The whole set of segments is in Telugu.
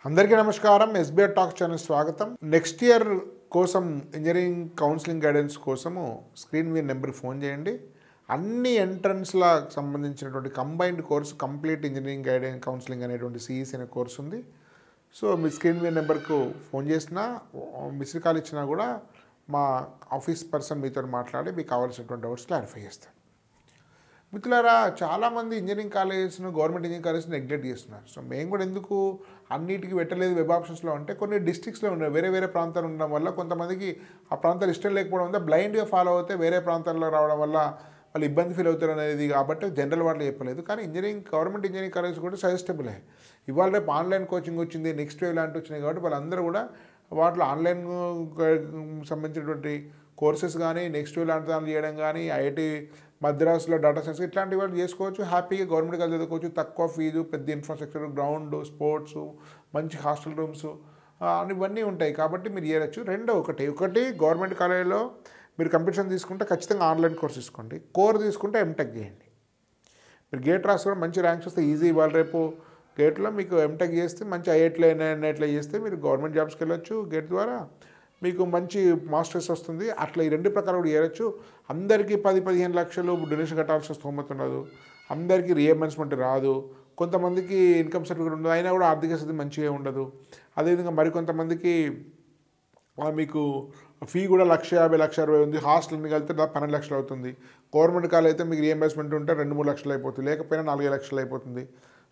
అందరికీ నమస్కారం. ఎస్బీఐ టాక్స్ ఛానల్ స్వాగతం. నెక్స్ట్ ఇయర్ కోసం ఇంజనీరింగ్ కౌన్సిలింగ్ గైడెన్స్ కోసము స్క్రీన్ మీద నెంబర్కి ఫోన్ చేయండి. అన్ని ఎంట్రన్స్లకు సంబంధించినటువంటి combined course complete engineering guidance counselling అనేటువంటి సిఈసి అనే కోర్సు ఉంది. సో మీ స్క్రీన్ మీద నెంబర్కు ఫోన్ చేసినా మిస్డ్ కాల్ ఇచ్చినా కూడా మా ఆఫీస్ పర్సన్ మీతో మాట్లాడి మీకు కావాల్సినటువంటి డౌట్స్ క్లారిఫై చేస్తారు. మిత్రులారా, చాలామంది ఇంజనీరింగ్ కాలేజెస్ను గవర్నమెంట్ ఇంజనీరింగ్ కాలేజెస్ నెగ్లెక్ట్ చేస్తున్నారు. సో మేము కూడా ఎందుకు అన్నిటికీ పెట్టలేదు వెబ్ ఆప్షన్స్లో అంటే కొన్ని డిస్ట్రిక్ట్స్లో ఉన్నాయి, వేరే ప్రాంతాలు ఉండడం వల్ల కొంతమందికి ఆ ప్రాంతాలు ఇష్టం లేకపోవడం వల్ల బ్లైండ్గా ఫాలో అవుతే వేరే ప్రాంతాల్లో రావడం వల్ల వాళ్ళు ఇబ్బంది ఫీల్ అవుతారు అనేది కాబట్టి జనరల్ వాటిలో చెప్పలేదు. కానీ గవర్నమెంట్ ఇంజనీరింగ్ కాలేజ్ కూడా సజెస్టబులే. ఇవాళ రేపు ఆన్లైన్ కోచింగ్ వచ్చింది, నెక్స్ట్ వేవ్ లాంటి వచ్చినాయి కాబట్టి వాళ్ళందరూ కూడా వాటిలో ఆన్లైన్ సంబంధించినటువంటి కోర్సెస్ కానీ నెక్స్ట్ వేవ్ లాంటి దాన్ని చేయడం కానీ ఐఐటి మద్రాసులో డేటా సైన్స్ ఇట్లాంటివి వాళ్ళు చేసుకోవచ్చు. హ్యాపీగా గవర్నమెంట్ కాలేజ్ చదువుకోవచ్చు. తక్కువ ఫీజు, పెద్ద ఇన్ఫ్రాస్ట్రక్చర్, గ్రౌండ్, స్పోర్ట్స్, మంచి హాస్టల్ రూమ్స్ ఇవన్నీ ఉంటాయి కాబట్టి మీరు చేయవచ్చు. ఒకటి గవర్నమెంట్ కాలేజీలో మీరు కంప్యూటర్స్ తీసుకుంటే ఖచ్చితంగా ఆన్లైన్ కోర్స్ తీసుకోండి. కోర్ తీసుకుంటే ఎంటెక్ చేయండి. మీరు గేట్ రాసి కూడా మంచి ర్యాంక్స్ వస్తే ఈజీ. ఇవాళ రేపు గేట్లో మీకు ఎంటెక్ చేస్తే మంచి ఐఐట్లో ఎన్ఐట్లో చేస్తే మీరు గవర్నమెంట్ జాబ్స్కి వెళ్ళొచ్చు. గేట్ ద్వారా మీకు మంచి మాస్టర్స్ వస్తుంది. అట్లా ఈ రెండు ప్రకారం కూడా చేయవచ్చు. అందరికీ 10-15 లక్షలు డొనేషన్ కట్టాల్సిన స్తోమత ఉండదు. అందరికీ రియంబర్స్మెంట్ రాదు. కొంతమందికి ఇన్కమ్ సర్టిఫికేట్ ఉండదు, అయినా కూడా ఆర్థిక స్థితి మంచిగా ఉండదు. అదేవిధంగా మరికొంతమందికి మీకు ఫీ కూడా 1,50,000, 1,60,000 ఉంది. హాస్టల్ని కలిపితే 12 లక్షలు అవుతుంది. గవర్నమెంట్ కాలేజ్ అయితే మీకు రియంబర్స్మెంట్ ఉంటే 2-3 లక్షలు అయిపోతుంది, లేకపోయినా 4-5 లక్షలు అయిపోతుంది.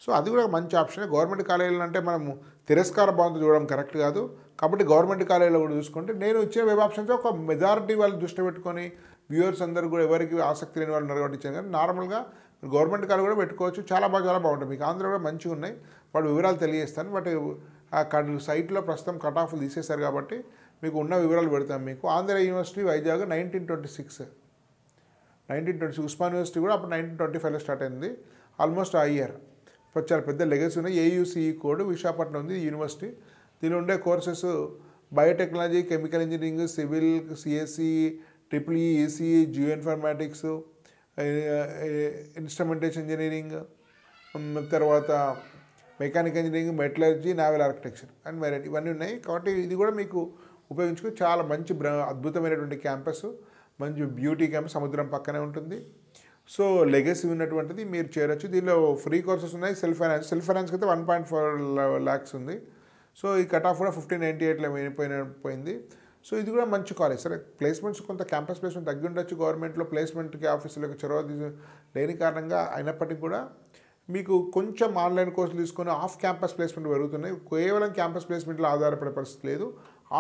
సో అది కూడా మంచి ఆప్షన్. గవర్నమెంట్ కాలేజీలు అంటే మనము తిరస్కార భావంతో చూడడం కరెక్ట్ కాదు కాబట్టి గవర్నమెంట్ కాలేజీలో కూడా చూసుకుంటే నేను ఇచ్చే వెబ్ ఆప్షన్స్ ఒక మెజారిటీ వాళ్ళు దృష్టి పెట్టుకొని వ్యూవర్స్ అందరూ కూడా ఎవరికి ఆసక్తి లేని వాళ్ళు ఉన్నారు కాబట్టి ఇచ్చాను. కానీ నార్మల్గా గవర్నమెంట్ కాలేజ్ కూడా పెట్టుకోవచ్చు. చాలా బాగుంటుంది. మీకు ఆంధ్ర కూడా మంచిగా ఉన్నాయి. వాటి వివరాలు తెలియజేస్తాను. బట్ ఆ సైట్లో ప్రస్తుతం కట్ ఆఫ్లు తీసేశారు కాబట్టి మీకు ఉన్న వివరాలు పెడతాను. మీకు ఆంధ్ర యూనివర్సిటీ వైజాగ్ 1926 ఉస్మాన్ యూనివర్సిటీ కూడా అప్పుడు 1925లో స్టార్ట్ అయింది. ఆల్మోస్ట్ ఆ ఇయర్ చాలా పెద్ద లెగసీ ఉన్నాయి. ఏయుసిఈ కోడ్ విశాఖపట్నం ఉంది యూనివర్సిటీ. దీనిలో ఉండే courses biotechnology, chemical engineering, civil, CSC, triple E, ECE, geo informatics, instrumentation engineering, తర్వాత mechanical engineering, metallurgy, naval architecture and marine ఇవన్నీ ఉన్నాయి. కాబట్టి ఇది కూడా మీకు ఉపయోగించుకుని చాలా మంచి అద్భుతమైనటువంటి క్యాంపస్, మంచి బ్యూటీ క్యాంపస్, సముద్రం పక్కనే ఉంటుంది. సో లెగసీ ఉన్నటువంటిది మీరు చేరొచ్చు. దీనిలో ఫ్రీ కోర్సెస్ ఉన్నాయి. సెల్ఫ్ ఫైనాన్స్కి అయితే 1.4 lakhs ఉంది. సో ఈ కట్ ఆఫ్ కూడా 1598లో పోయింది. సో ఇది కూడా మంచి కాలేజ్. సరే ప్లేస్మెంట్స్ కొంత క్యాంపస్ ప్లేస్మెంట్ తగ్గి ఉండొచ్చు. గవర్నమెంట్లో ప్లేస్మెంట్కి ఆఫీసులకు చొరవ లేని కారణంగా అయినప్పటికీ కూడా మీకు కొంచెం ఆన్లైన్ కోర్సులు తీసుకొని ఆఫ్ క్యాంపస్ ప్లేస్మెంట్ పెరుగుతున్నాయి. కేవలం క్యాంపస్ ప్లేస్మెంట్లో ఆధారపడే పరిస్థితి లేదు.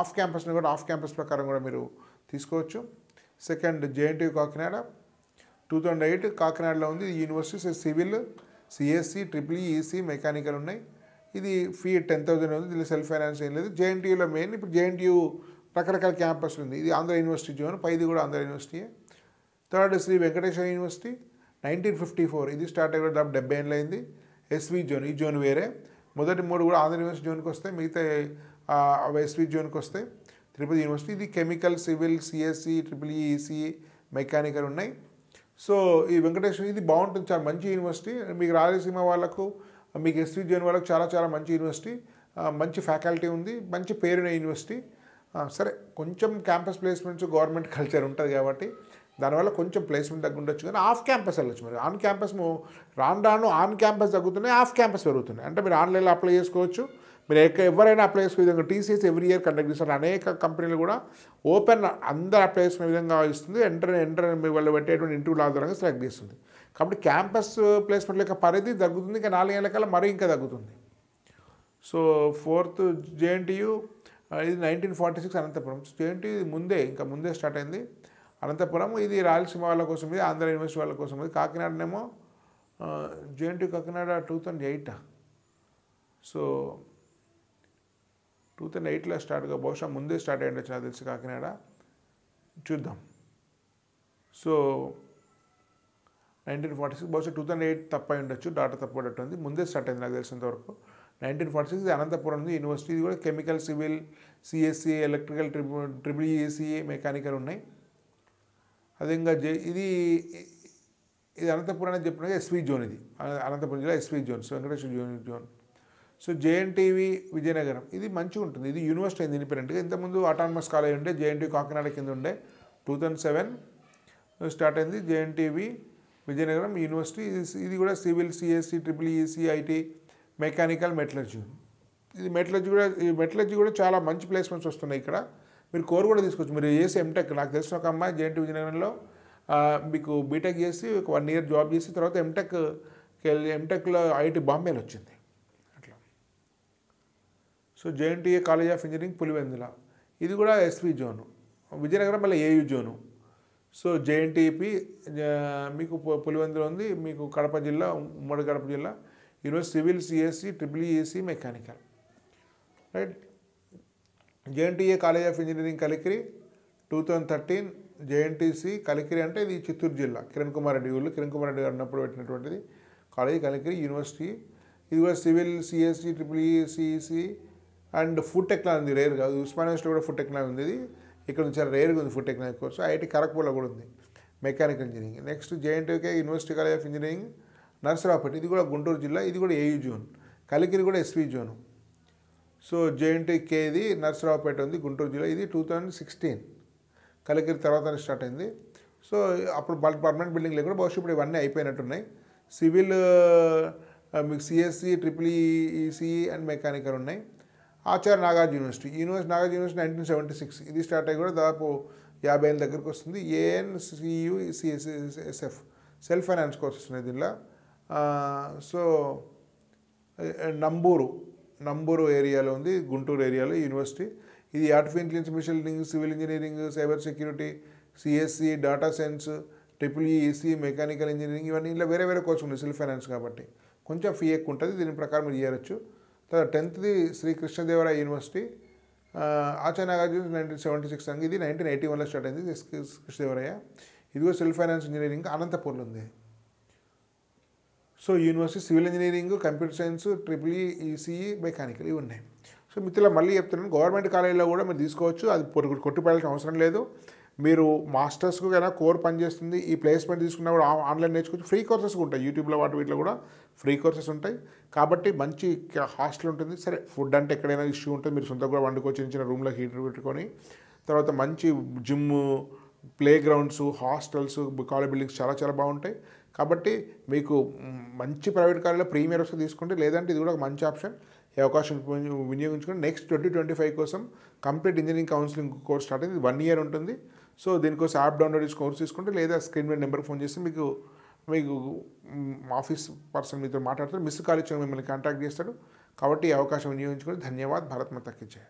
ఆఫ్ క్యాంపస్ని కూడా ఆఫ్ క్యాంపస్ ప్రకారం కూడా మీరు తీసుకోవచ్చు. సెకండ్ జేఎన్టీయూ కాకినాడ 2008 కాకినాడలో ఉంది. ఈ university civil, CSC, triple E, EC, mechanical ఉన్నాయి. ఇది ఫీ 10,000 ఉంది. దీనిలో సెల్ఫ్ ఫైనాన్స్ ఏం లేదు. జేఎన్టీయూలో మెయిన్ ఇప్పుడు జేఎన్టీయూ రకరకాల క్యాంపస్ ఉంది. ఇది ఆంధ్ర యూనివర్సిటీ జోన్, పైది కూడా ఆంధ్ర యూనివర్సిటీయే. థర్డ్ శ్రీ వెంకటేశ్వర యూనివర్సిటీ 1954 ఇది స్టార్ట్ అయ్యి 70 ఏళ్ళు అయింది. ఎస్వి జోన్, ఈ జోన్ వేరే. మొదటి 3 కూడా ఆంధ్ర యూనివర్సిటీ జోన్కి వస్తాయి, మిగతా ఎస్వి జోన్కి వస్తాయి. తిరుపతి యూనివర్సిటీ ఇది chemical, civil, CSC, triple E, EC, mechanical ఉన్నాయి. సో ఈ వెంకటేశ్వర ఇది బాగుంటుంది, చాలా మంచి యూనివర్సిటీ. మీకు రాయలసీమ వాళ్ళకు, మీకు ఎస్వి జోన్ వాళ్ళకు చాలా మంచి యూనివర్సిటీ, మంచి ఫ్యాకల్టీ ఉంది, మంచి పేరున్న యూనివర్సిటీ. సరే కొంచెం క్యాంపస్ ప్లేస్మెంట్స్ గవర్నమెంట్ కల్చర్ ఉంటుంది కాబట్టి దానివల్ల కొంచెం ప్లేస్మెంట్ తగ్గుండొచ్చు. కానీ ఆఫ్ క్యాంపస్ వెళ్ళొచ్చు. మరి ఆన్ క్యాంపస్ రాను ఆన్ క్యాంపస్ తగ్గుతున్నాయి, ఆఫ్ క్యాంపస్ పెరుగుతున్నాయి. అంటే మీరు ఆన్లైన్లో అప్లై చేసుకోవచ్చు. మీరు ఎవరైనా అప్లై చేసుకునే విధంగా టీసీఎస్ ఎవ్రీ ఇయర్ కండక్ట్ చేస్తారు. అనేక కంపెనీలు కూడా ఓపెన్ అందరూ అప్లై చేసుకునే విధంగా ఇస్తుంది. ఎంటర్ మీ వాళ్ళు పెట్టేటువంటి ఇంటర్వ్యూల ఆధారంగా సెలెక్ట్ చేస్తుంది. కాబట్టి క్యాంపస్ ప్లేస్మెంట్ యొక్క పరిధి తగ్గుతుంది. ఇంకా 4 ఏళ్ల కల్లా మరీ ఇంకా తగ్గుతుంది. సో ఫోర్త్ జేఎన్టీయూ ఇది 1946 అనంతపురం. జేఎన్టీయూ ముందే స్టార్ట్ అయింది. అనంతపురం ఇది రాయలసీమ వాళ్ళ కోసం, ఇది ఆంధ్ర యూనివర్సిటీ వాళ్ళ కోసం. ఇది కాకినాడనేమో జేఎన్టీయూ కాకినాడ 2008. సో 2008లో స్టార్ట్గా, బహుశా ముందే స్టార్ట్ అయ్యిండొచ్చు నాకు తెలిసి కాకినాడ. చూద్దాం. సో 1946 బహుశా 2008 తప్పై ఉండొచ్చు, డాటా తప్పబడట్టుంది. ముందే స్టార్ట్ అయింది నాకు తెలిసినంతవరకు. 1946 ఇది అనంతపురం ఉంది యూనివర్సిటీ. ఇది కూడా chemical, civil, CSC, electrical, triple E, ECE, mechanical ఉన్నాయి. అదేవిధంగా ఇది అనంతపురం అని చెప్పినగా ఎస్వి జోన్. ఇది అనంతపురం జిల్లా SV zone, Venkateswara zone. So JNTV Vizianagaram ఇది మంచిగా ఉంటుంది. ఇది యూనివర్సిటీ అయింది ఇండిపెండెంట్గా. ఇంతకుముందు ఆటానమస్ కాలేజ్ ఉండే జేఎన్టీవి కాకినాడ కింద ఉండే 2007 స్టార్ట్ అయింది జేఎన్టీవి విజయనగరం యూనివర్సిటీ. ఇది కూడా civil, CSC, triple EC, IT, mechanical, metallurgy. ఇది మెటలర్జీ కూడా చాలా మంచి ప్లేస్మెంట్స్ వస్తున్నాయి ఇక్కడ. మీరు కోర్ కూడా తీసుకోవచ్చు. మీరు చేసి ఎంటెక్, నాకు తెలిసిన ఒక అమ్మాయి జేఎన్టీవి విజయనగరంలో మీకు బీటెక్ చేసి ఒక 1 year జాబ్ చేసి తర్వాత ఎంటెక్లో ఐఐటి బాంబేలో వచ్చింది అట్లా. So JNTA college of engineering Pulivendula ఇది కూడా ఎస్వి జోను. విజయనగరం మళ్ళీ ఏయూ జోను. సో జేఎన్టీపీ మీకు పులివెందుల ఉంది, మీకు కడప జిల్లా, ఉమ్మడి కడప జిల్లా. ఈరోజు civil, CSC, triple EC, mechanical, right. JNTA college of engineering Kalikiri 2013. JNTC Kalikiri అంటే ఇది చిత్తూరు జిల్లా, కిరణ్ కుమార్ రెడ్డి ఊళ్ళు, కిరణ్ కుమార్ రెడ్డి గారు ఉన్నప్పుడు పెట్టినటువంటిది కాలేజ్ కలికిరి యూనివర్సిటీ. ఇది కూడా civil, CSC, triple EC and food technology rare కాదు. ఉస్మానియా యూనివర్సిటీ కూడా ఫుడ్ టెక్నాలజీ ఉంది. ఇది ఇక్కడ నుంచి చాలా రేర్గా ఉంది ఫుడ్ టెక్నాలజీ కోర్సు. ఐఐటి ఖరగ్పూర్లో కూడా ఉంది mechanical engineering. Next JNTK university college of engineering Narasaraopet, ఇది కూడా గుంటూరు జిల్లా, ఇది కూడా ఏయూ జోన్. కలికిరి కూడా ఎస్వి జోను. సో జేఎన్టీకేది నర్సరావుపేట ఉంది, గుంటూరు జిల్లా. ఇది 2016 కలికిరి తర్వాత స్టార్ట్ అయింది. సో అప్పుడు పర్మనెంట్ బిల్డింగ్ లేకుండా బహుశా ఇప్పుడు ఇవన్నీ అయిపోయినట్టున్నాయి. సివిల్ మీకు CSC, triple EC and mechanical ఉన్నాయి. ఆచార్య నాగార్జున యూనివర్సిటీ 1976 ఇది స్టార్ట్ అయ్యి కూడా దాదాపు 50 ఏళ్ళ దగ్గరికి వస్తుంది. ఏఎన్సియు సిఎస్ఎఫ్ సెల్ఫ్ ఫైనాన్స్ కోర్సెస్ ఉన్నాయి దీనిలో. సో నంబూరు ఏరియాలో ఉంది, గుంటూరు ఏరియాలో యూనివర్సిటీ. ఇది artificial intelligence, machine learning, civil engineering, cyber security, CSC, data science, triple EC, mechanical engineering, ఇవన్నీ ఇలా వేరే వేరే కోర్సు ఉన్నాయి సెల్ఫ్ ఫైనాన్స్ కాబట్టి. కొంచెం ఫీ ఎక్కువ ఉంటుంది, దీని ప్రకారం మీరు చేయవచ్చు. తర్వాత 10th శ్రీ కృష్ణదేవరాయ యూనివర్సిటీ ఆచార్య నాగార్జున 1976 అండి. ఇది 1981లో స్టార్ట్ అయింది కృష్ణదేవరాయ. ఇది కూడా సెల్ఫ్ ఫైనాన్స్ ఇంజనీరింగ్ అనంతపూర్లో ఉంది. So university civil engineering, computer science, triple ECE, mechanical ఇవి ఉన్నాయి. సో మిత్రులు మళ్ళీ చెప్తున్నాను, గవర్నమెంట్ కాలేజీలో కూడా మీరు తీసుకోవచ్చు, అది కొట్టుపడాల్సిన అవసరం లేదు. మీరు మాస్టర్స్కు అయినా కోర్ పనిచేస్తుంది. ఈ ప్లేస్మెంట్ తీసుకున్నా కూడా ఆన్లైన్ నేర్చుకోవచ్చు. ఫ్రీ కోర్సెస్ ఉంటాయి యూట్యూబ్లో, వీటిలో కూడా ఫ్రీ కోర్సెస్ ఉంటాయి. కాబట్టి మంచి హాస్టల్ ఉంటుంది. సరే ఫుడ్ అంటే ఎక్కడైనా ఇష్యూ ఉంటుంది, మీరు సొంతంగా కూడా వండుకోవచ్చు, చిన్న రూమ్లో హీటర్ పెట్టుకొని. తర్వాత మంచి gym, play grounds, hostels, college buildings చాలా చాలా బాగుంటాయి. కాబట్టి మీకు మంచి ప్రైవేట్ కాలేజీలో ప్రీమియర్ వస్తే తీసుకుంటే, లేదంటే ఇది కూడా ఒక మంచి ఆప్షన్. ఈ అవకాశం వినియోగించుకొని నెక్స్ట్ 2025 కోసం complete engineering counselling course start అయింది. 1 year ఉంటుంది. సో దీనికోసం యాప్ డౌన్లోడ్ చేసి కోర్స్ తీసుకుంటే, లేదా స్క్రీన్ మీద నెంబర్కి ఫోన్ చేస్తే మీకు ఆఫీస్ పర్సన్ మీతో మాట్లాడతారు. మిస్ కాల్ ఇచ్చిన మిమ్మల్ని కాంటాక్ట్ చేస్తాడు. కాబట్టి ఈ అవకాశం వినియోగించుకొని ధన్యవాద్. భారత్ మాతా కీ జై.